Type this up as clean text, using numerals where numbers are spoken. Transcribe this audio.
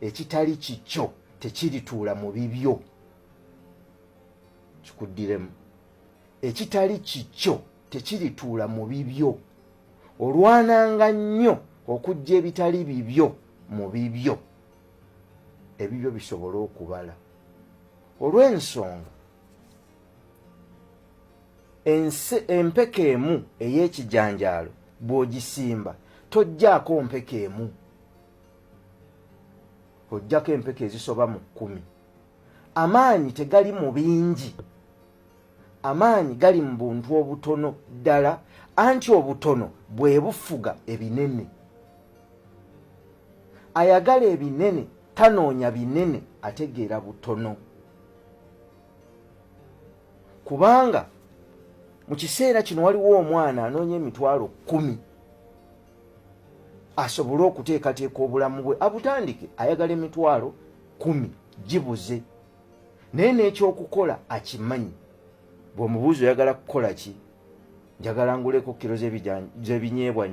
ekitali kikyo tekirituula mu bibyo. Kikuddiremu. Ekitali kikyo tekirituula mu bibyo. Olwananga nnyo okujja ebitali bibyo mu bibyo. Ebibyo bisobola okubala. Olw'ensonga empeke emu ey'ekijanjaalo bw'ogisimba tojjaako mpeke emu, ojjako empeke ezisoba mu 10. Amaanyi tegali mu bingi, amaanyi gali mu buntu obutono ddala, anti obutono bwe bufuga ebinene. Ayagala ebinene tanoonya binene, ategeera butono. Kubanga mu kiseera kino waliwo omwana anoonya emitwalo 10 asobole okuteekateeka obulamu bwe abutandike, ayagala emitwalo 10 gibuze. Naye n'ekyokukola akimanyi. Bw'omubuuza oyagala kukola ki? Njagala nguleko kiro z'ebinyeebwa